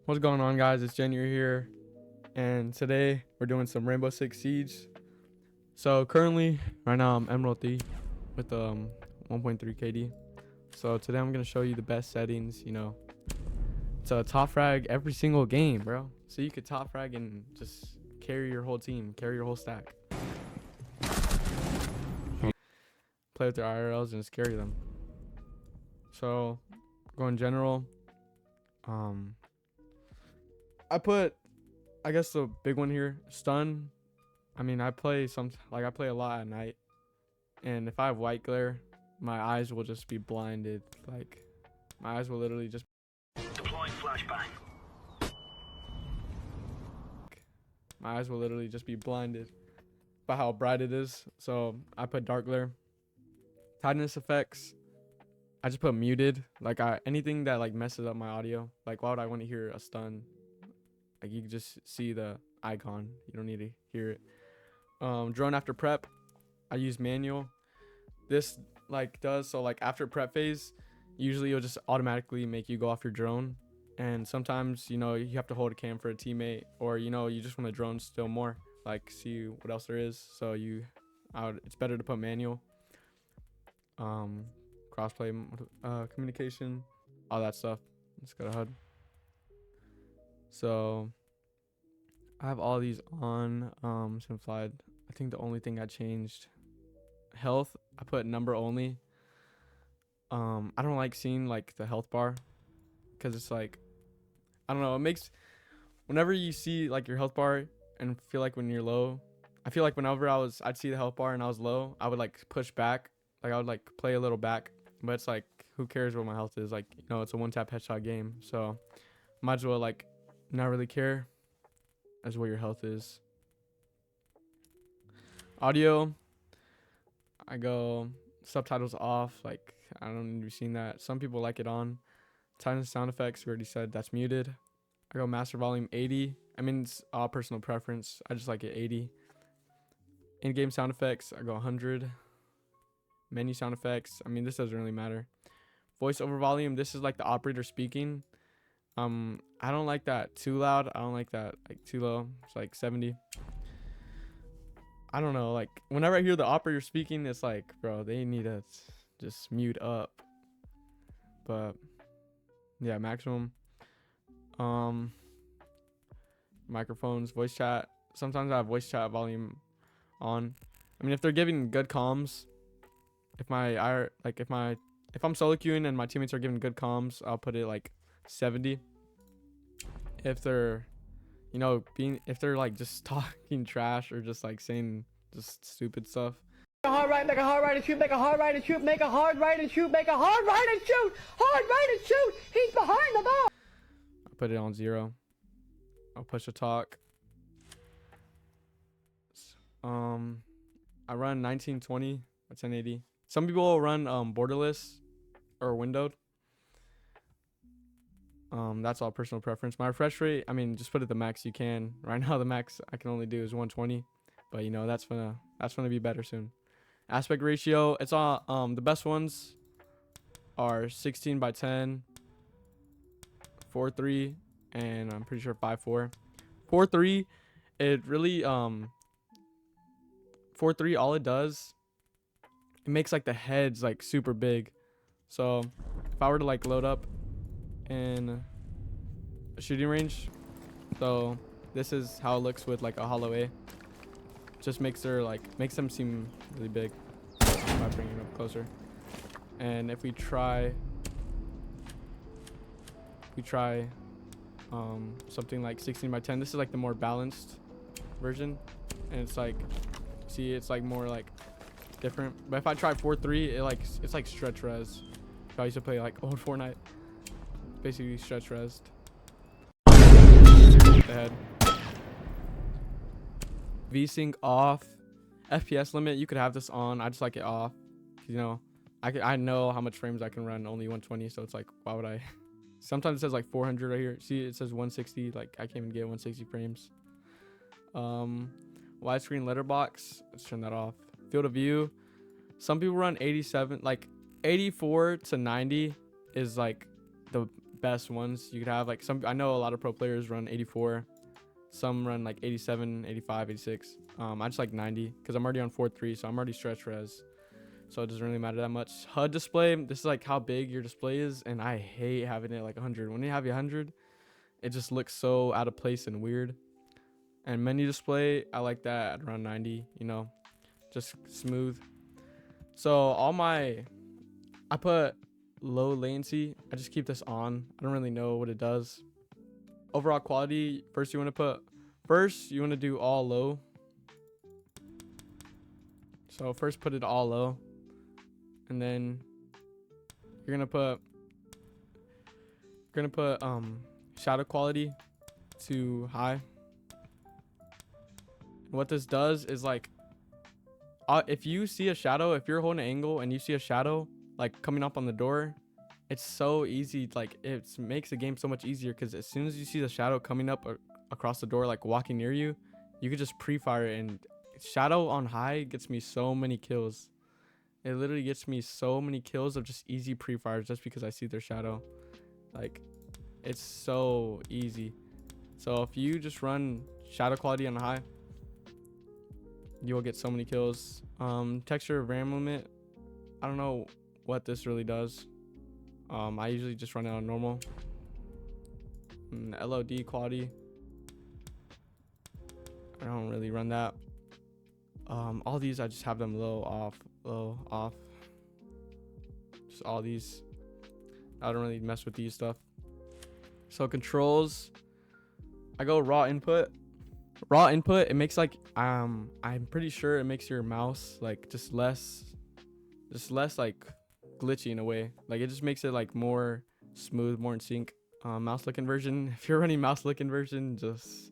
What's going on, guys? It's January here, and today we're doing some Rainbow Six Siege. So currently, right now I'm Emerald 3 with 1.3 KD. So today I'm gonna show you the best settings. It's a top frag every single game, bro. So you could top frag and just carry your whole team, carry your whole stack. Play with their IRLs and just carry them. So going general, I guess the big one here, stun. I mean, I play a lot at night, and if I have white glare, my eyes will just be blinded. Like, my eyes will literally just Deploying flashbang. my eyes will literally just be blinded by how bright it is. So I put dark glare. Tidiness effects, I just put muted. Like, anything that like messes up my audio. Like, why would I want to hear a stun? Like, you can just see the icon. You don't need to hear it. Drone after prep, I use manual. This does so after prep phase, usually it'll just automatically make you go off your drone. And sometimes, you have to hold a cam for a teammate, or you just want the drone still more, like, see what else there is. So it's better to put manual. Crossplay communication, all that stuff. Let's go to HUD. So I have all these on Simplified. I think the only thing I changed, health, I put number only. I don't like seeing the health bar, because it's I don't know, it makes, whenever you see your health bar and feel like when you're low, I feel like whenever I'd see the health bar and I was low, I would push back, I would play a little back. But it's who cares what my health is? It's a one tap headshot game, so might as well not really care as what your health is. Audio, I go subtitles off. I don't know if you've seen that. Some people like it on. Titan sound effects, we already said that's muted. I go master volume 80. I mean, it's all personal preference. I just like it 80. In-game sound effects, I go 100. Menu sound effects, I mean, this doesn't really matter. Voice over volume, this is the operator speaking. I don't like that too loud. I don't like that too low. It's 70. I don't know, whenever I hear the operator speaking, it's bro, they need to just mute up. But yeah, maximum. Microphones, voice chat. Sometimes I have voice chat volume on. I mean, if they're giving good comms, if I'm solo queuing and my teammates are giving good comms, I'll put it 70. If they're if they're just talking trash or just saying just stupid stuff. Make a hard right, make a hard right and shoot, make a hard right and shoot, make a hard right and shoot, make a hard right and shoot, hard right and shoot, he's behind the ball. I'll put it on 0. I'll push a talk. I run 1920 or 1080. Some people will run borderless or windowed. That's all personal preference. My refresh rate, I mean, just put it the max you can. Right now the max I can only do is 120, but that's gonna be better soon. Aspect ratio, it's all the best ones are 16 by 10, 4:3, and I'm pretty sure 5:4. 4:3, it really 4:3, all it does, it makes the heads super big. So if I were to load up in a shooting range, so this is how it looks with a hollow A. Just makes them seem really big by bringing it up closer. And if we try something 16 by 10, this is the more balanced version, and it's see, it's more different. But if I try 4:3, it's stretch res. If I used to play old Fortnite, basically stretch res. The head. VSync off. FPS limit, you could have this on. I just like it off. I know how much frames I can run, only 120, so it's why would I? Sometimes it says 400 right here. See, it says 160. I can't even get 160 frames. Widescreen letterbox, let's turn that off. Field of view, some people run 87. 84 to 90 is the best ones you could have. Like I know a lot of pro players run 84, some run like 87, 85, 86. I just like 90 because I'm already on 4.3, so I'm already stretch res, so it doesn't really matter that much. HUD display, this is like how big your display is, and I hate having it like 100. When you have 100, it just looks so out of place and weird. And menu display, I like that at around 90, you know, just smooth. So I put low latency. I just keep this on. I don't really know what it does. Overall quality, first you want to do all low. So first put it all low, and then you're gonna put shadow quality to high. What this does is like, if you see a shadow, if you're holding an angle and you see a shadow like coming up on the door, it's so easy. Like it makes the game so much easier, because as soon as you see the shadow coming up across the door, like walking near you, you could just pre-fire it. And shadow on high gets me so many kills. It literally gets me so many kills of just easy pre-fires just because I see their shadow. Like it's so easy. So if you just run shadow quality on high, you will get so many kills. Texture RAM limit, I don't know what this really does. I usually just run it on normal. LOD quality, I don't really run that. All these I just have them low, off. Just all these. I don't really mess with these stuff. So controls, I go raw input. Raw input, it makes like I'm pretty sure it makes your mouse like just less like glitchy in a way. Like it just makes it like more smooth, more in sync. Mouse look inversion, if you're running mouse look inversion, just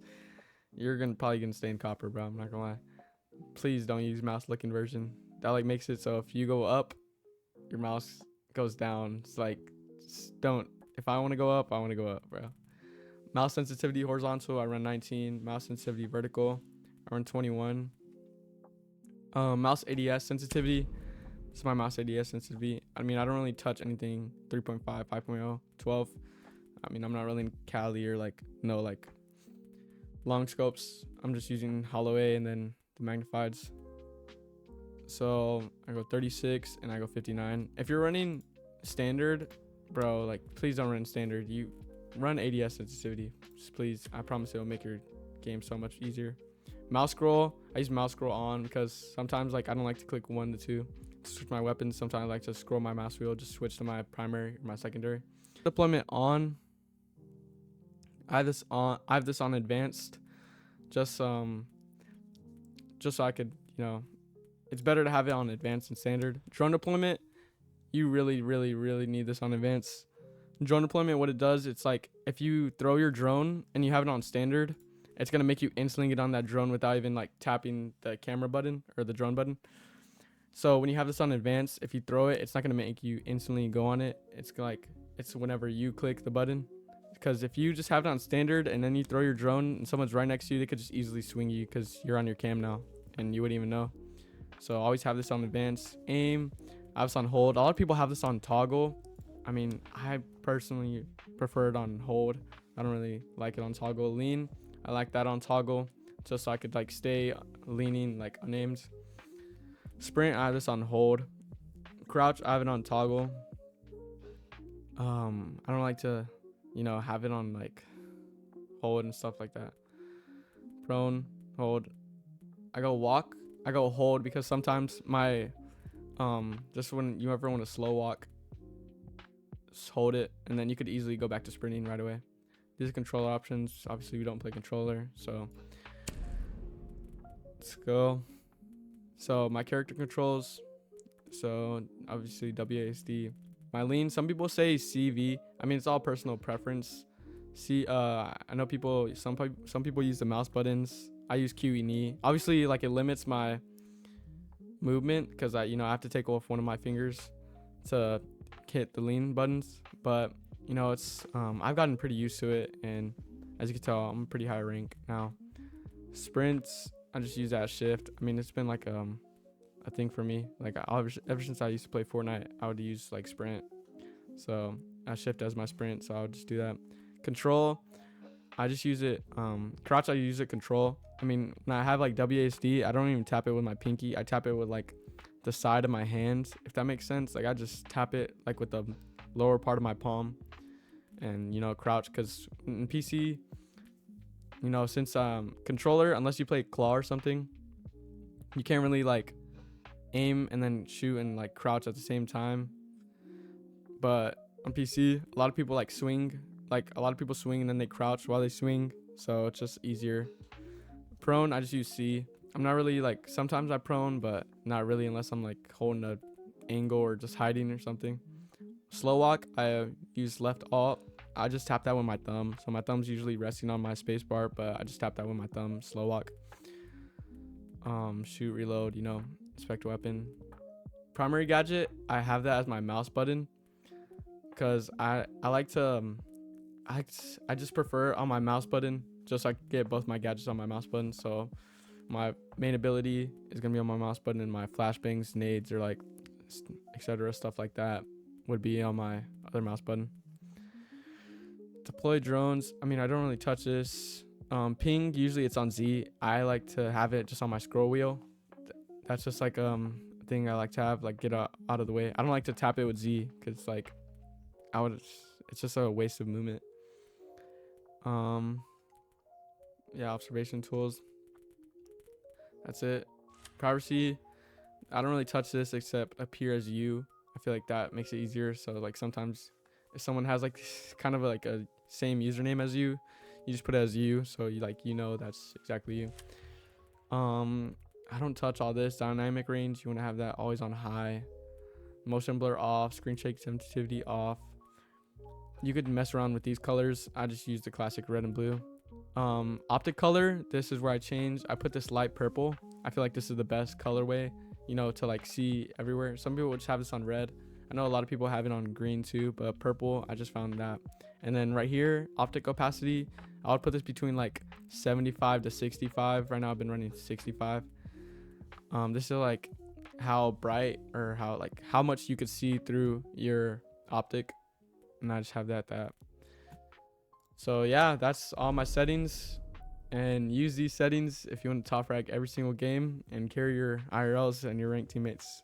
you're probably gonna stay in copper, bro. I'm not gonna lie. Please don't use mouse look inversion. That like makes it so if you go up, your mouse goes down. It's like, just don't. If I want to go up, I want to go up, bro. Mouse sensitivity horizontal, I run 19. Mouse sensitivity vertical, I run 21. Mouse ADS sensitivity, this is my mouse ADS sensitivity. I mean, I don't really touch anything 3.5, 5.0, 12. I mean, I'm not really in Kali or like no like long scopes. I'm just using hollow A and then the magnifieds. So I go 36 and I go 59. If you're running standard, bro, like please don't run standard. You run ADS sensitivity, just please. I promise it'll make your game so much easier. Mouse scroll, I use mouse scroll on because sometimes like I don't like to click 1 to 2 to switch my weapons. Sometimes I like to scroll my mouse wheel, just switch to my primary or my secondary. Deployment on, I have this on advanced, just so I could, you know, it's better to have it on advanced and standard. Drone deployment, you really need this on advanced. Drone deployment, what it does, it's like if you throw your drone and you have it on standard, it's gonna make you instantly get on that drone without even like tapping the camera button or the drone button. So when you have this on advanced, if you throw it, it's not gonna make you instantly go on it. It's like, it's whenever you click the button. Because if you just have it on standard and then you throw your drone and someone's right next to you, they could just easily swing you because you're on your cam now and you wouldn't even know. So always have this on advanced. Aim, I have this on hold. A lot of people have this on toggle. I mean, I personally prefer it on hold. I don't really like it on toggle. Lean, I like that on toggle just so I could like stay leaning like unaimed. Sprint, I have this on hold. Crouch, I have it on toggle. I don't like to, you know, have it on like hold and stuff like that. Prone, hold. I go walk, I go hold because sometimes my just when you ever want to slow walk, just hold it and then you could easily go back to sprinting right away. These are controller options. Obviously we don't play controller, so let's go. So my character controls, so obviously WASD. My lean, some people say CV. I mean, it's all personal preference. I know some people use the mouse buttons. I use Q and E. Obviously, like it limits my movement because I have to take off one of my fingers to hit the lean buttons. But you know, it's I've gotten pretty used to it, and as you can tell, I'm pretty high rank now. Sprints, I just use that shift. I mean, it's been like a thing for me. Like ever since I used to play Fortnite, I would use like sprint. So shift as my sprint, so I'll just do that. Control, I just use it. Crouch, I use it control. I mean, when I have like WASD, I don't even tap it with my pinky. I tap it with like the side of my hand, if that makes sense. Like I just tap it like with the lower part of my palm, and crouch. Because in PC, since controller, unless you play claw or something, you can't really like aim and then shoot and like crouch at the same time. But on PC, a lot of people like swing. Like a lot of people swing and then they crouch while they swing, so it's just easier. Prone, I just use C. I'm not really like, sometimes I prone, but not really unless I'm like holding a angle or just hiding or something. Slow walk, I use left alt. I just tap that with my thumb, so my thumb's usually resting on my space bar, but I just tap that with my thumb. Slow walk. Shoot, reload, inspect weapon. Primary gadget, I have that as my mouse button, because I like to I just prefer on my mouse button, just so I can get both my gadgets on my mouse button. So my main ability is gonna be on my mouse button, and my flashbangs, nades, or like etc. stuff like that would be on my other mouse button. Deploy drones, I mean, I don't really touch this. Ping, usually it's on Z. I like to have it just on my scroll wheel. That's just like thing I like to have, like get out of the way. I don't like to tap it with Z, because like it's just a waste of movement. Yeah, observation tools, that's it. Privacy, I don't really touch this except appear as you. I feel like that makes it easier. So like sometimes if someone has like kind of like a same username as you just put it as you, so you that's exactly you. I don't touch all this. Dynamic range, you want to have that always on high. Motion blur off. Screen shake sensitivity off. You could mess around with these colors. I just use the classic red and blue. Optic color, this is where I change. I put this light purple. I feel like this is the best colorway, to like see everywhere. Some people would just have this on red. I know a lot of people have it on green too, but purple, I just found that. And then right here, optic opacity, I would put this between like 75 to 65. Right now I've been running 65. This is like how bright, or how much you could see through your optic, and I just have that. So yeah, that's all my settings, and use these settings if you want to top rank every single game and carry your IRLs and your ranked teammates.